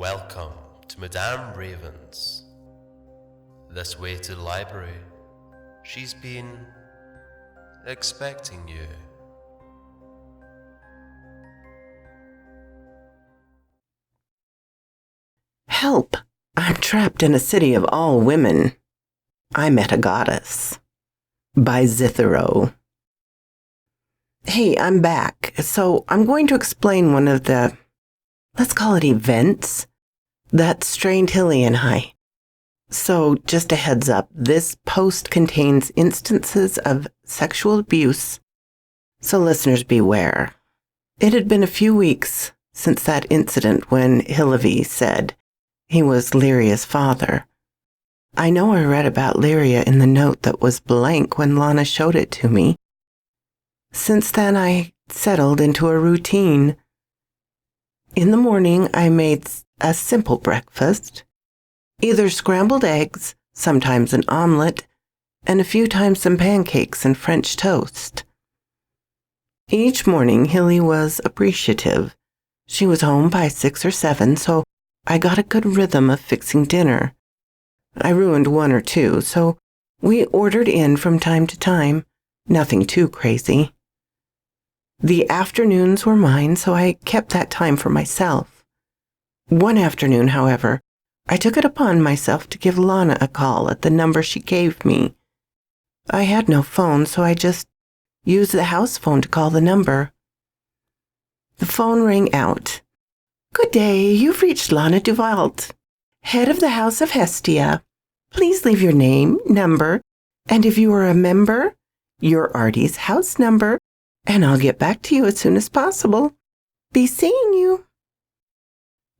Welcome to Madame Raven's. This way to the library. She's been expecting you. Help! I'm trapped in a city of all women. I met a goddess. By Zithero. Hey, I'm back. So I'm going to explain one of the, let's call it events, that strained Hilly and I. So just a heads up, this post contains instances of sexual abuse, so listeners beware. It had been a few weeks since that incident when Hilary said he was Lyria's father. I know I read about Lyria in the note that was blank when Lana showed it to me. Since then, I settled into a routine. In the morning, I made a simple breakfast, either scrambled eggs, sometimes an omelet, and a few times some pancakes and French toast. Each morning, Hilly was appreciative. She was home by 6 or 7, so I got a good rhythm of fixing dinner. I ruined one or two, so we ordered in from time to time, nothing too crazy. The afternoons were mine, so I kept that time for myself. One afternoon, however, I took it upon myself to give Lana a call at the number she gave me. I had no phone, so I just used the house phone to call the number. The phone rang out. "Good day, you've reached Lana Duvalt, head of the House of Hestia. Please leave your name, number, and if you are a member, your Artie's house number, and I'll get back to you as soon as possible. Be seeing you."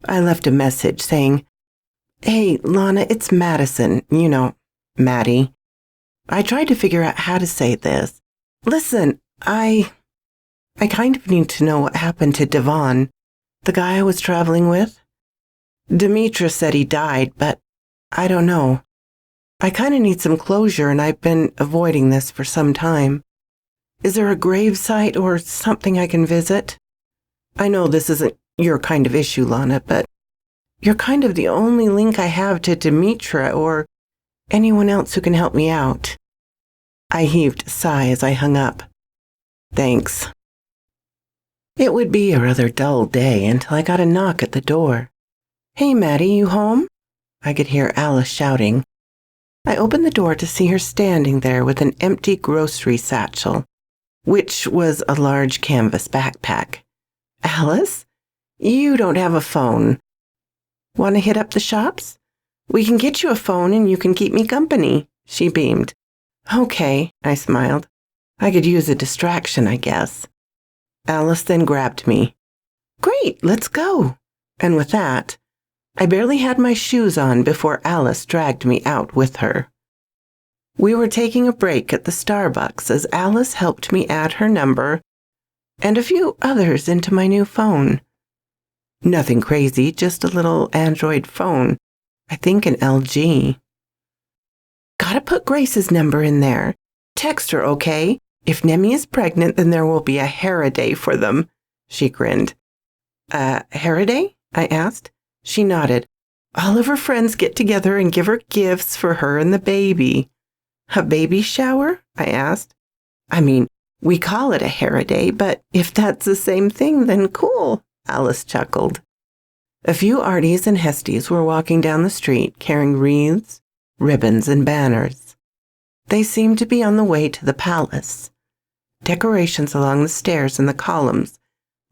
I left a message saying, "Hey, Lana, it's Madison, Maddie. I tried to figure out how to say this. Listen, I kind of need to know what happened to Devon, the guy I was traveling with. Demetra said he died, but I don't know. I kind of need some closure, and I've been avoiding this for some time. Is there a gravesite or something I can visit? I know this isn't your kind of issue, Lana, but you're kind of the only link I have to Demetra or anyone else who can help me out." I heaved a sigh as I hung up. Thanks. It would be a rather dull day until I got a knock at the door. "Hey, Maddie, you home?" I could hear Alice shouting. I opened the door to see her standing there with an empty grocery satchel, which was a large canvas backpack. "Alice, you don't have a phone. Want to hit up the shops? We can get you a phone and you can keep me company," she beamed. "Okay," I smiled. I could use a distraction, I guess. Alice then grabbed me. "Great, let's go." And with that, I barely had my shoes on before Alice dragged me out with her. We were taking a break at the Starbucks as Alice helped me add her number and a few others into my new phone. Nothing crazy, just a little Android phone. I think an LG. "Gotta put Grace's number in there. Text her, okay? If Nemi is pregnant, then there will be a Heraday for them," she grinned. Heraday?" I asked. She nodded. "All of her friends get together and give her gifts for her and the baby." "A baby shower?" I asked. "I mean, we call it a Heraday, but if that's the same thing, then cool," Alice chuckled. A few Arties and Hesties were walking down the street carrying wreaths, ribbons, and banners. They seemed to be on the way to the palace. Decorations along the stairs and the columns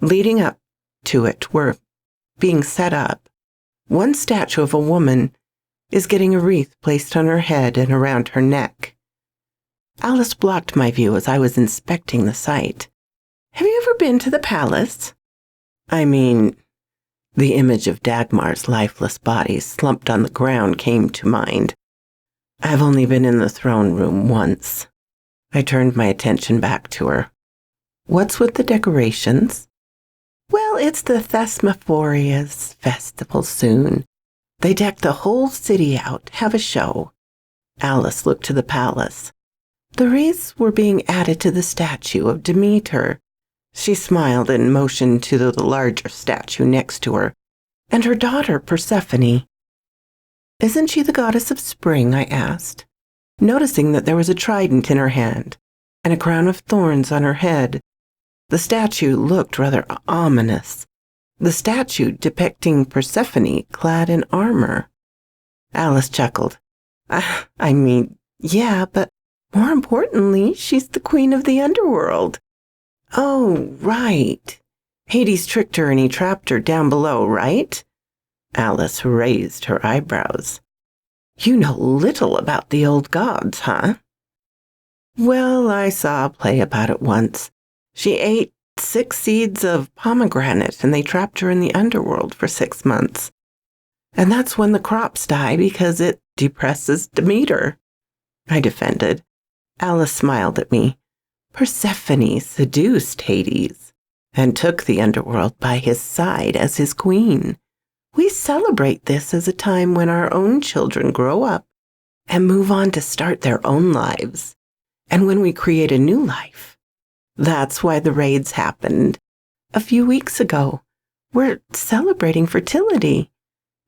leading up to it were being set up. One statue of a woman is getting a wreath placed on her head and around her neck. Alice blocked my view as I was inspecting the site. "Have you ever been to the palace?" I mean, the image of Dagmar's lifeless body slumped on the ground came to mind. "I've only been in the throne room once." I turned my attention back to her. "What's with the decorations?" "Well, it's the Thesmophoria's festival soon. They deck the whole city out, have a show." Alice looked to the palace. The wreaths were being added to the statue of Demeter. She smiled and motioned to the larger statue next to her. and her daughter Persephone. Isn't she the goddess of spring? I asked, noticing that there was a trident in her hand and a crown of thorns on her head. The statue looked rather ominous, the statue depicting Persephone clad in armor. Alice chuckled. I mean, yeah, but more importantly, she's the queen of the underworld. Oh, right. Hades tricked her and he trapped her down below, right? Alice raised her eyebrows. You know little about the old gods, huh? Well, I saw a play about it once. She ate 6 seeds of pomegranate and they trapped her in the underworld for 6 months. And that's when the crops die because it depresses Demeter. I defended. Alice smiled at me. Persephone seduced Hades and took the underworld by his side as his queen. We celebrate this as a time when our own children grow up and move on to start their own lives. And when we create a new life. That's why the raids happened a few weeks ago. We're celebrating fertility.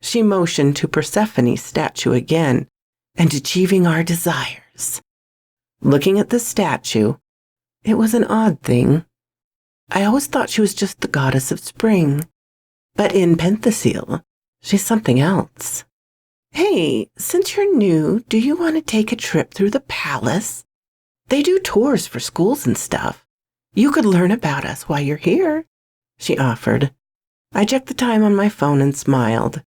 She motioned to Persephone's statue again and achieving our desires. Looking at the statue, it was an odd thing. I always thought she was just the goddess of spring, but in Penthesil, she's something else. Hey, since you're new, do you want to take a trip through the palace? They do tours for schools and stuff. You could learn about us while you're here, she offered. I checked the time on my phone and smiled.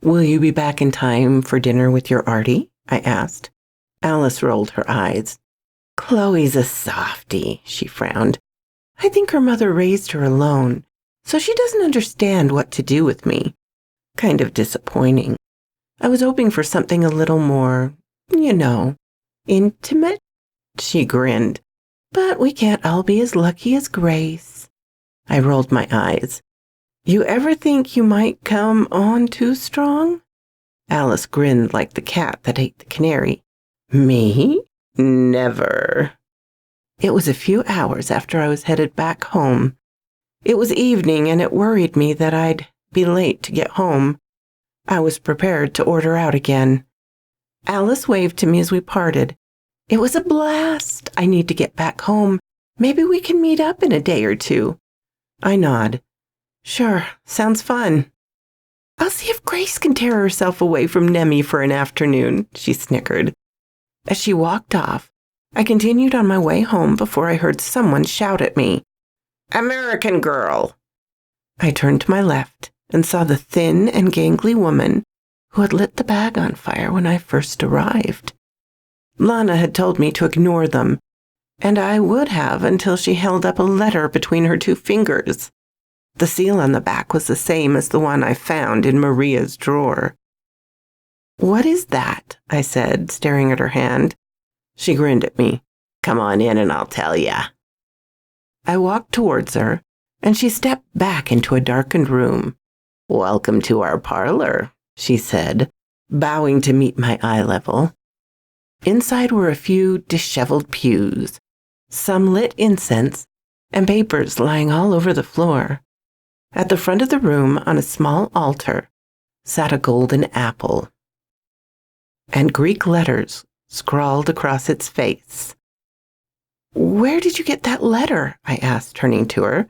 Will you be back in time for dinner with your Artie? I asked. Alice rolled her eyes. Chloe's a softie, she frowned. I think her mother raised her alone, so she doesn't understand what to do with me. Kind of disappointing. I was hoping for something a little more, intimate. She grinned. But we can't all be as lucky as Grace. I rolled my eyes. You ever think you might come on too strong? Alice grinned like the cat that ate the canary. Me? Never. It was a few hours after I was headed back home. It was evening and it worried me that I'd be late to get home. I was prepared to order out again. Alice waved to me as we parted. It was a blast. I need to get back home. Maybe we can meet up in a day or two. I nod. Sure, sounds fun. I'll see if Grace can tear herself away from Nemi for an afternoon, she snickered. As she walked off, I continued on my way home before I heard someone shout at me. American girl! I turned to my left and saw the thin and gangly woman who had lit the bag on fire when I first arrived. Lana had told me to ignore them, and I would have until she held up a letter between her 2 fingers. The seal on the back was the same as the one I found in Maria's drawer. What is that? I said, staring at her hand. She grinned at me. Come on in and I'll tell ya. I walked towards her, and she stepped back into a darkened room. Welcome to our parlor, she said, bowing to meet my eye level. Inside were a few disheveled pews, some lit incense, and papers lying all over the floor. At the front of the room, on a small altar, sat a golden apple, and Greek letters scrawled across its face. Where did you get that letter? I asked, turning to her.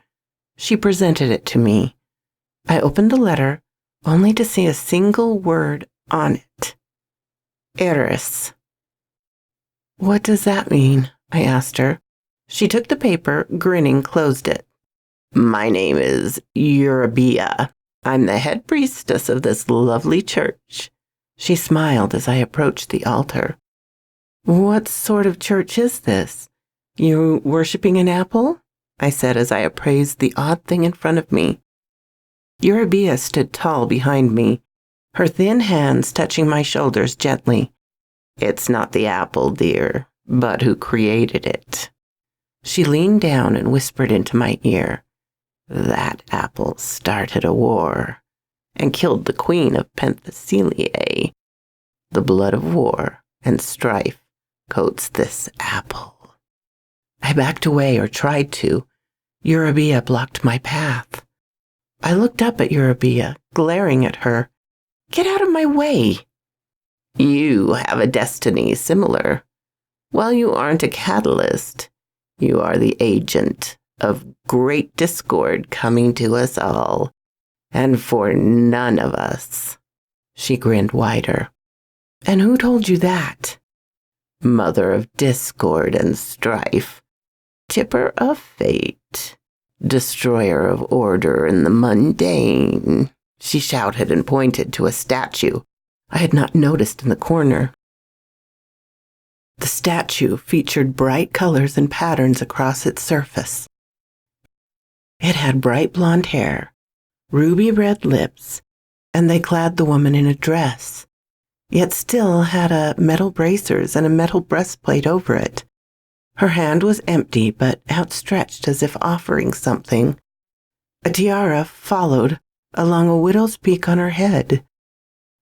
She presented it to me. I opened the letter, only to see a single word on it. Eris. What does that mean? I asked her. She took the paper, grinning, closed it. My name is Eurybia. I'm the head priestess of this lovely church. She smiled as I approached the altar. What sort of church is this? You worshipping an apple? I said as I appraised the odd thing in front of me. Eurybia stood tall behind me, her thin hands touching my shoulders gently. It's not the apple, dear, but who created it. She leaned down and whispered into my ear. That apple started a war and killed the queen of Penthesilea. The blood of war and strife coats this apple. I backed away, or tried to. Eurybia blocked my path. I looked up at Eurybia, glaring at her. Get out of my way! You have a destiny similar. While you aren't a catalyst, you are the agent of great discord coming to us all, and for none of us. She grinned wider. And who told you that? Mother of discord and strife, tipper of fate, destroyer of order in the mundane. She shouted and pointed to a statue I had not noticed in the corner. The statue featured bright colors and patterns across its surface. It had bright blonde hair, ruby red lips, and they clad the woman in a dress, yet still had a metal bracers and a metal breastplate over it. Her hand was empty but outstretched as if offering something. A tiara followed along a widow's peak on her head.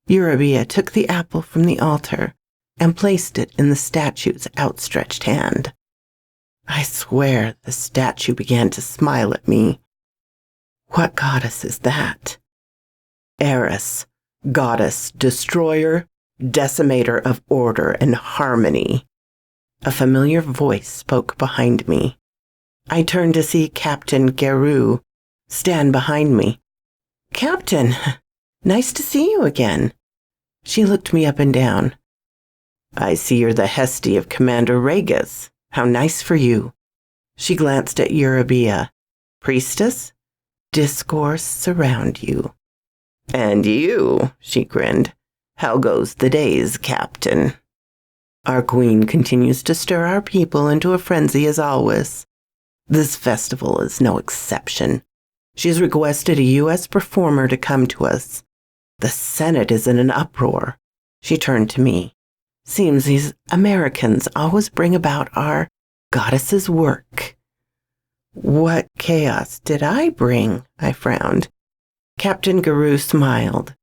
Eurybia took the apple from the altar and placed it in the statue's outstretched hand. I swear the statue began to smile at me. What goddess is that? Eris, goddess, destroyer, decimator of order and harmony. A familiar voice spoke behind me. I turned to see Captain Geru stand behind me. Captain, nice to see you again. She looked me up and down. I see you're the Hestia of Commander Regas. How nice for you. She glanced at Eurybia. Priestess, discourse surround you. And you, she grinned. How goes the days, Captain? Our queen continues to stir our people into a frenzy as always. This festival is no exception. She's requested a U.S. performer to come to us. The Senate is in an uproar. She turned to me. Seems these Americans always bring about our goddess's work. What chaos did I bring? I frowned. Captain Geru smiled,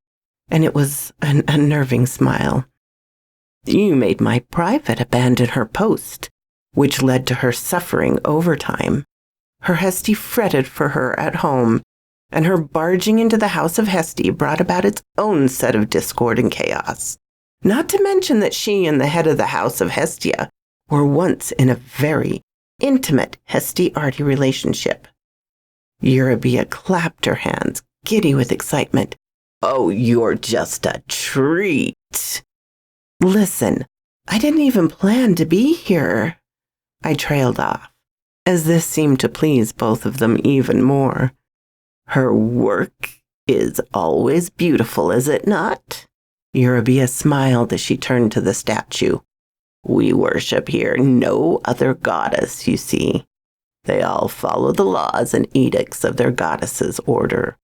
and it was an unnerving smile. You made my private abandon her post, which led to her suffering overtime. Her Hestie fretted for her at home, and her barging into the house of Hestie brought about its own set of discord and chaos. Not to mention that she and the head of the house of Hestia were once in a very intimate Hestie-Artie relationship. Eurybia clapped her hands, giddy with excitement. Oh, you're just a treat. Listen, I didn't even plan to be here. I trailed off, as this seemed to please both of them even more. Her work is always beautiful, is it not? Eurybia smiled as she turned to the statue. We worship here no other goddess, you see. They all follow the laws and edicts of their goddess's order,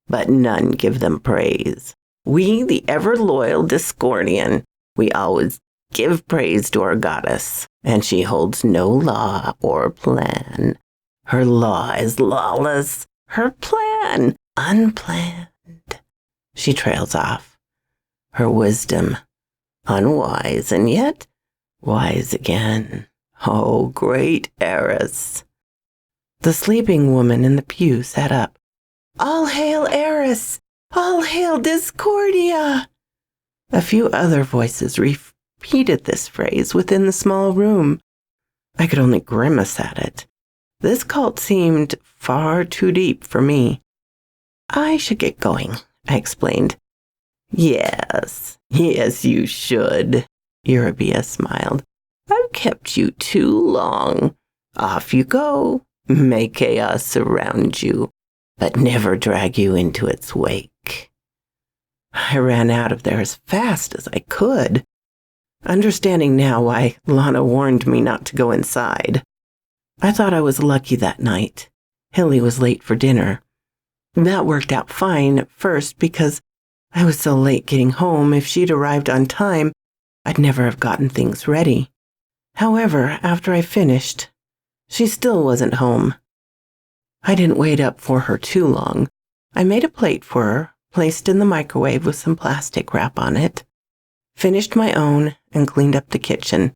but none give them praise. We, the ever-loyal Discordian, we always give praise to our goddess, and she holds no law or plan. Her law is lawless, her plan unplanned. She trails off. Her wisdom unwise, and yet wise again. Oh, great Eris. The sleeping woman in the pew sat up. All hail Eris! All hail Discordia! A few other voices repeated this phrase within the small room. I could only grimace at it. This cult seemed far too deep for me. I should get going, I explained. Yes, you should, Eurybia smiled. I've kept you too long. Off you go. May chaos surround you, but never drag you into its wake. I ran out of there as fast as I could, understanding now why Lana warned me not to go inside. I thought I was lucky that night. Hilly was late for dinner. That worked out fine at first because I was so late getting home. If she'd arrived on time, I'd never have gotten things ready. However, after I finished, she still wasn't home. I didn't wait up for her too long. I made a plate for her, placed in the microwave with some plastic wrap on it, finished my own, and cleaned up the kitchen.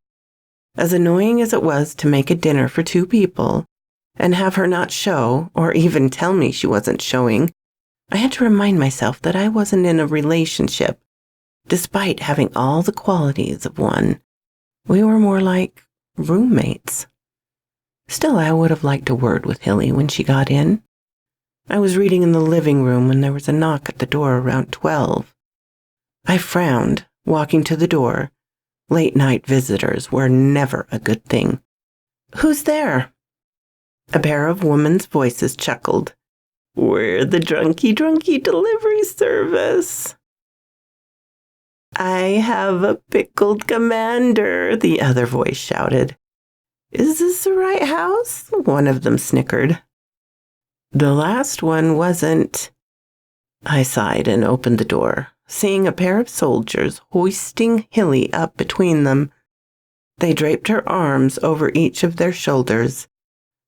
As annoying as it was to make a dinner for 2 people and have her not show or even tell me she wasn't showing, I had to remind myself that I wasn't in a relationship, despite having all the qualities of one. We were more like roommates. Still, I would have liked a word with Hilly when she got in. I was reading in the living room when there was a knock at the door around 12. I frowned, walking to the door. Late-night visitors were never a good thing. "Who's there?" A pair of women's voices chuckled. "We're the drunky delivery service." "I have a pickled commander," the other voice shouted. "Is this the right house?" one of them snickered. "The last one wasn't." I sighed and opened the door, seeing a pair of soldiers hoisting Hilly up between them. They draped her arms over each of their shoulders.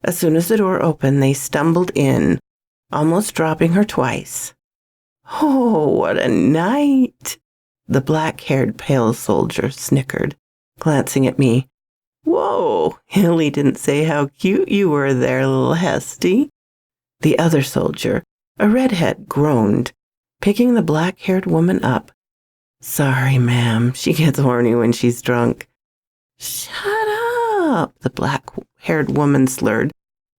As soon as the door opened, they stumbled in, almost dropping her twice. "Oh, what a night!" The black-haired pale soldier snickered, glancing at me. "Whoa, Hilly didn't say how cute you were there, little Hesty." The other soldier, a redhead, groaned, picking the black-haired woman up. "Sorry, ma'am, she gets horny when she's drunk." "Shut up," the black-haired woman slurred.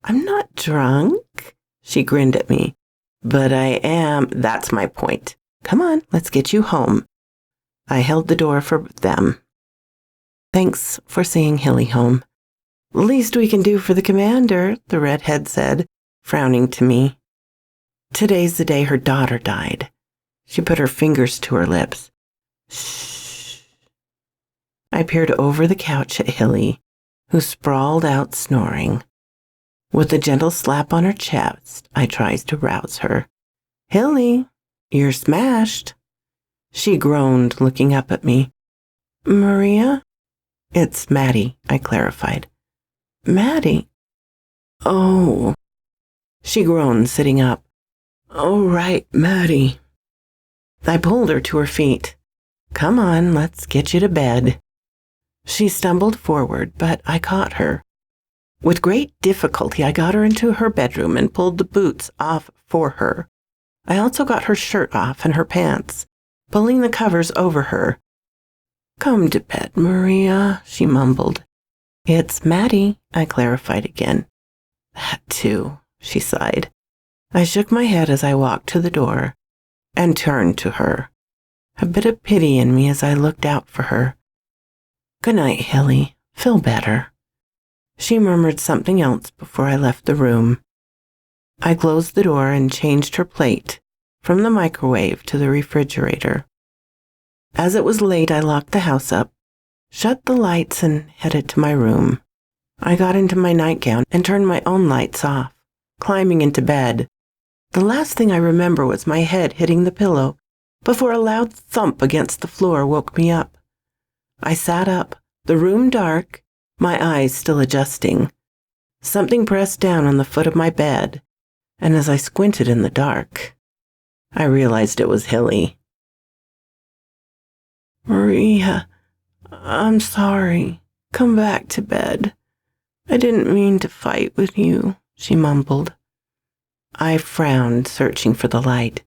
"I'm not drunk." She grinned at me. "But I am. That's my point. Come on, let's get you home." I held the door for them. "Thanks for seeing Hilly home." "Least we can do for the commander," the redhead said, frowning to me. "Today's the day her daughter died." She put her fingers to her lips. "Shh." I peered over the couch at Hilly, who sprawled out snoring. With a gentle slap on her chest, I tried to rouse her. "Hilly, you're smashed." She groaned, looking up at me. "Maria?" "It's Maddie," I clarified. "Maddie? Oh." She groaned, sitting up. "Oh, right, Maddie." I pulled her to her feet. "Come on, let's get you to bed." She stumbled forward, but I caught her. With great difficulty, I got her into her bedroom and pulled the boots off for her. I also got her shirt off and her pants, pulling the covers over her. "Come to bed, Maria," she mumbled. "It's Maddie," I clarified again. "That too," she sighed. I shook my head as I walked to the door and turned to her, a bit of pity in me as I looked out for her. "Good night, Hilly. Feel better." She murmured something else before I left the room. I closed the door and changed her plate from the microwave to the refrigerator. As it was late, I locked the house up, shut the lights, and headed to my room. I got into my nightgown and turned my own lights off, climbing into bed. The last thing I remember was my head hitting the pillow before a loud thump against the floor woke me up. I sat up, the room dark, my eyes still adjusting. Something pressed down on the foot of my bed, and as I squinted in the dark, I realized it was Hilly. "Maria, I'm sorry. Come back to bed. I didn't mean to fight with you," she mumbled. I frowned, searching for the light.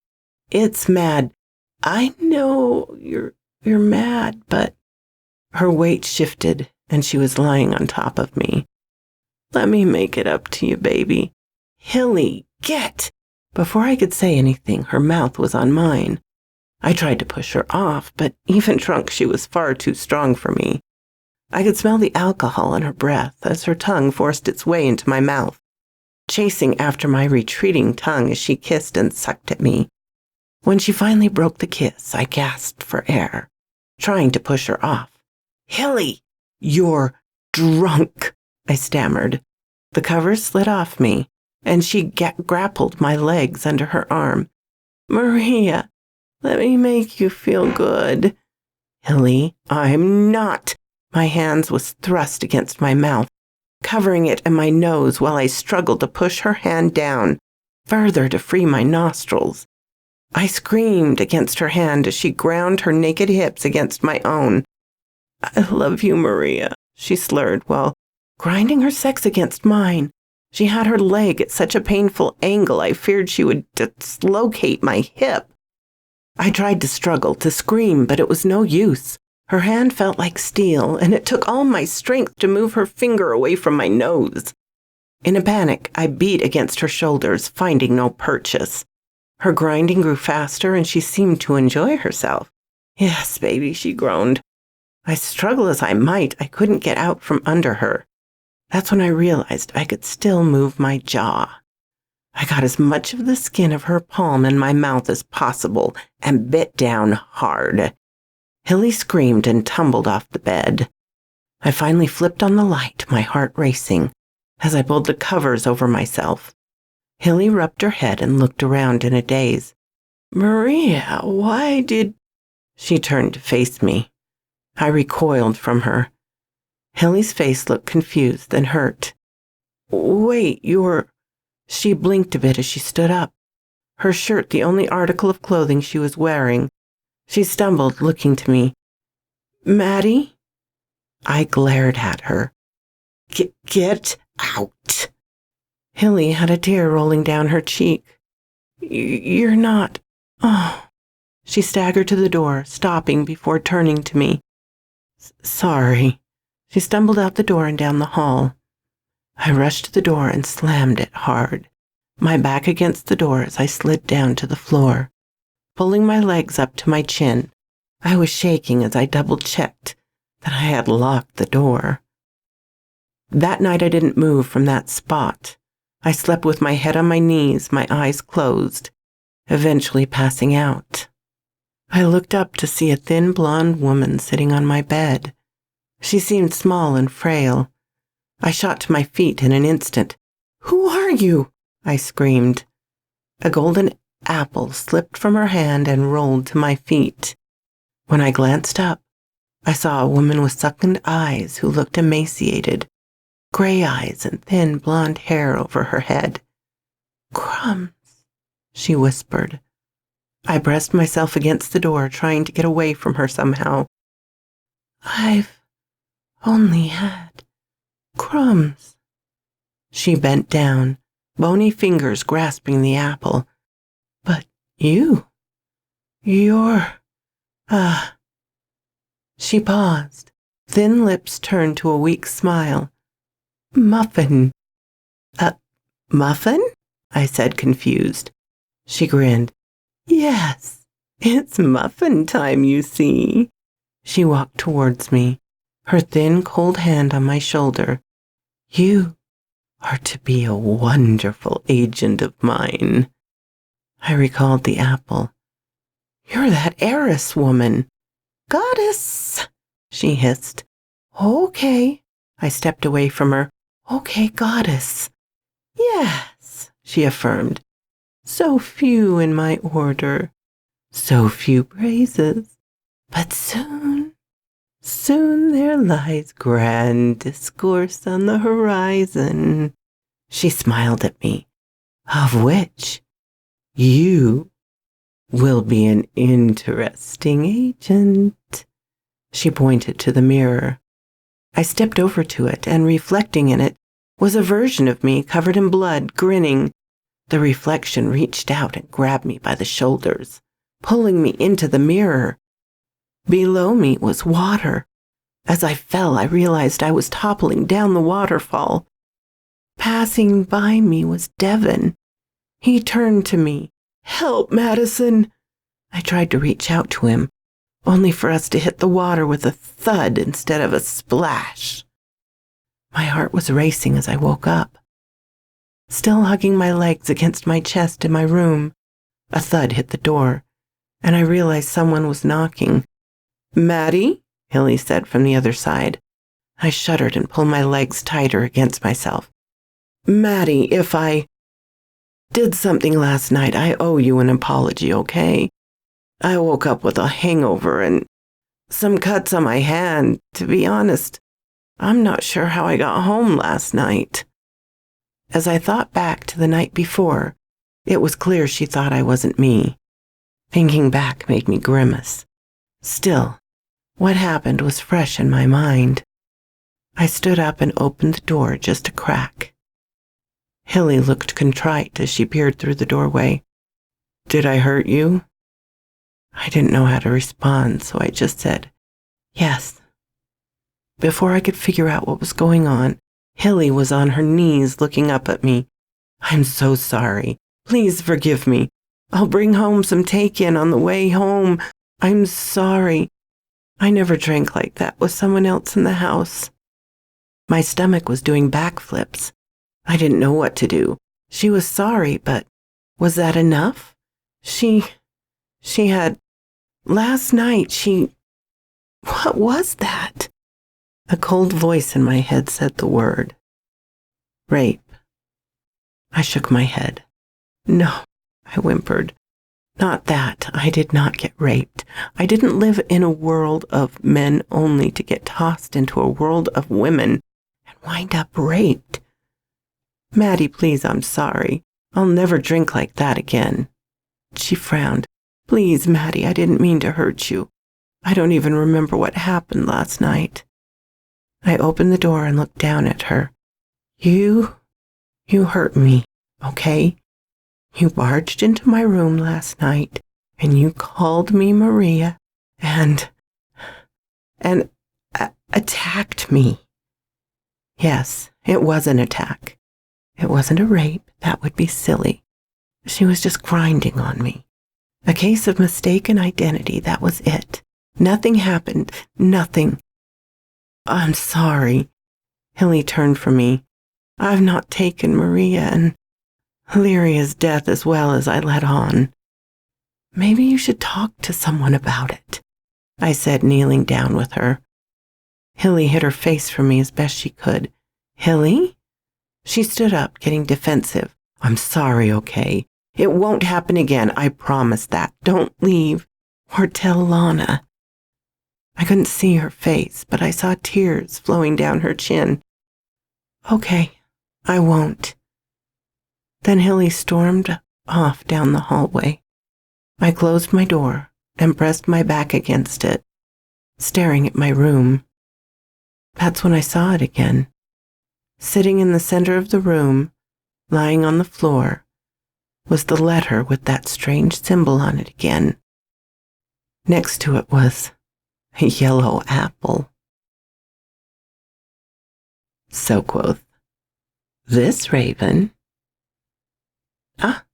"It's mad. I know you're mad, but..." Her weight shifted, and she was lying on top of me. "Let me make it up to you, baby." "Hilly, get!" Before I could say anything, her mouth was on mine. I tried to push her off, but even drunk, she was far too strong for me. I could smell the alcohol in her breath as her tongue forced its way into my mouth, chasing after my retreating tongue as she kissed and sucked at me. When she finally broke the kiss, I gasped for air, trying to push her off. "Hilly, you're drunk," I stammered. The covers slid off me, and she grappled my legs under her arm. "Maria, let me make you feel good." "Hilly, I'm not." My hands was thrust against my mouth, covering it and my nose while I struggled to push her hand down, further to free my nostrils. I screamed against her hand as she ground her naked hips against my own. "I love you, Maria," she slurred while grinding her sex against mine. She had her leg at such a painful angle I feared she would dislocate my hip. I tried to struggle, to scream, but it was no use. Her hand felt like steel, and it took all my strength to move her finger away from my nose. In a panic, I beat against her shoulders, finding no purchase. Her grinding grew faster, and she seemed to enjoy herself. "Yes, baby," she groaned. I struggle as I might, I couldn't get out from under her. That's when I realized I could still move my jaw. I got as much of the skin of her palm in my mouth as possible and bit down hard. Hilly screamed and tumbled off the bed. I finally flipped on the light, my heart racing, as I pulled the covers over myself. Hilly rubbed her head and looked around in a daze. "Maria, why did—" She turned to face me. I recoiled from her. Hilly's face looked confused and hurt. "Wait, you're—" She blinked a bit as she stood up. Her shirt the only article of clothing she was wearing. She stumbled, looking to me. "Maddie?" I glared at her. Get out." Hilly had a tear rolling down her cheek. You're not... Oh. She staggered to the door, stopping before turning to me. "Sorry." She stumbled out the door and down the hall. I rushed to the door and slammed it hard, my back against the door as I slid down to the floor. Pulling my legs up to my chin, I was shaking as I double-checked that I had locked the door. That night I didn't move from that spot. I slept with my head on my knees, my eyes closed, eventually passing out. I looked up to see a thin blonde woman sitting on my bed. She seemed small and frail. I shot to my feet in an instant. "Who are you?" I screamed. A golden apple slipped from her hand and rolled to my feet. When I glanced up, I saw a woman with sunken eyes who looked emaciated, gray eyes and thin blonde hair over her head. "Crumbs," she whispered. I pressed myself against the door, trying to get away from her somehow. "I've only had crumbs." She bent down, bony fingers grasping the apple. "But you're... She paused, thin lips turned to a weak smile. "Muffin." Muffin?" I said, confused. She grinned. "Yes, it's muffin time, you see." She walked towards me, her thin, cold hand on my shoulder. "You are to be a wonderful agent of mine." I recalled the apple. "You're that heiress woman." "Goddess," she hissed. "Okay." I stepped away from her. "Okay, goddess." "Yes," she affirmed. "So few in my order, so few praises, but soon there lies grand discourse on the horizon." She smiled at me. "Of which you will be an interesting agent." She pointed to the mirror. I stepped over to it, and reflecting in it was a version of me covered in blood, grinning. The reflection reached out and grabbed me by the shoulders, pulling me into the mirror. Below me was water. As I fell, I realized I was toppling down the waterfall. Passing by me was Devon. He turned to me. "Help, Madison." I tried to reach out to him, only for us to hit the water with a thud instead of a splash. My heart was racing as I woke up. Still hugging my legs against my chest in my room, a thud hit the door, and I realized someone was knocking. "Maddie?" Hilly said from the other side. I shuddered and pulled my legs tighter against myself. "Maddie, if I did something last night, I owe you an apology, okay? I woke up with a hangover and some cuts on my hand. To be honest, I'm not sure how I got home last night." As I thought back to the night before, it was clear she thought I wasn't me. Thinking back made me grimace. Still, what happened was fresh in my mind. I stood up and opened the door just a crack. Hilly looked contrite as she peered through the doorway. Did I hurt you? I didn't know how to respond, so I just said, yes. Before I could figure out what was going on, Hilly was on her knees looking up at me. I'm so sorry. Please forgive me. I'll bring home some take-in on the way home. I'm sorry. I never drank like that with someone else in the house. My stomach was doing backflips. I didn't know what to do. She was sorry, but was that enough? She had, last night, what was that? A cold voice in my head said the word. Rape. I shook my head. No, I whimpered. Not that. I did not get raped. I didn't live in a world of men only to get tossed into a world of women and wind up raped. Maddie, please, I'm sorry. I'll never drink like that again. She frowned. Please, Maddie, I didn't mean to hurt you. I don't even remember what happened last night. I opened the door and looked down at her. You hurt me, okay? You barged into my room last night and you called me Maria and attacked me. Yes, it was an attack. It wasn't a rape. That would be silly. She was just grinding on me. A case of mistaken identity, that was it. Nothing happened. Nothing. I'm sorry. Hilly turned from me. I've not taken Maria and Lyria's death as well as I let on. Maybe you should talk to someone about it, I said, kneeling down with her. Hilly hid her face from me as best she could. Hilly? She stood up, getting defensive. I'm sorry, okay? It won't happen again, I promise that. Don't leave. Or tell Lana. I couldn't see her face, but I saw tears flowing down her chin. Okay, I won't. Then Hilly stormed off down the hallway. I closed my door and pressed my back against it, staring at my room. That's when I saw it again. Sitting in the center of the room, lying on the floor, was the letter with that strange symbol on it again. Next to it was a yellow apple. So quoth this raven.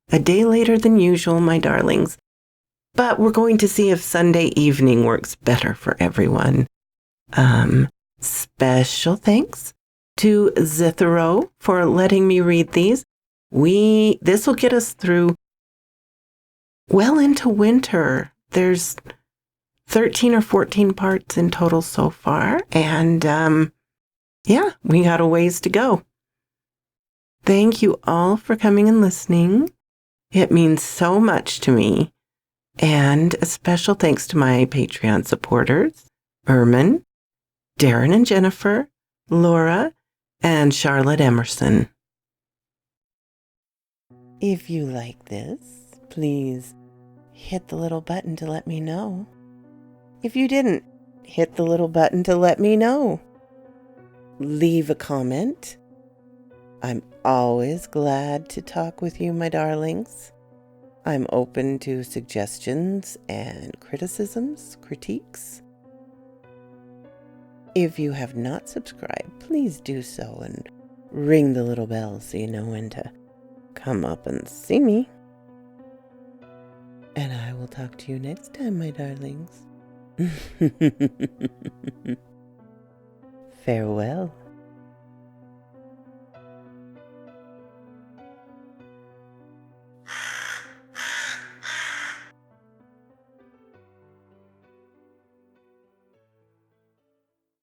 A day later than usual, my darlings. But we're going to see if Sunday evening works better for everyone. Special thanks to Zithero for letting me read these. This will get us through well into winter. There's 13 or 14 parts in total so far. And yeah, we got a ways to go. Thank you all for coming and listening. It means so much to me. And a special thanks to my Patreon supporters, Ermin, Darren and Jennifer, Laura, and Charlotte Emerson. If you like this, please hit the little button to let me know. If you didn't, hit the little button to let me know. Leave a comment. I'm always glad to talk with you, my darlings. I'm open to suggestions and criticisms, critiques. If you have not subscribed, please do so and ring the little bell so you know when to come up and see me. And I will talk to you next time, my darlings. Farewell.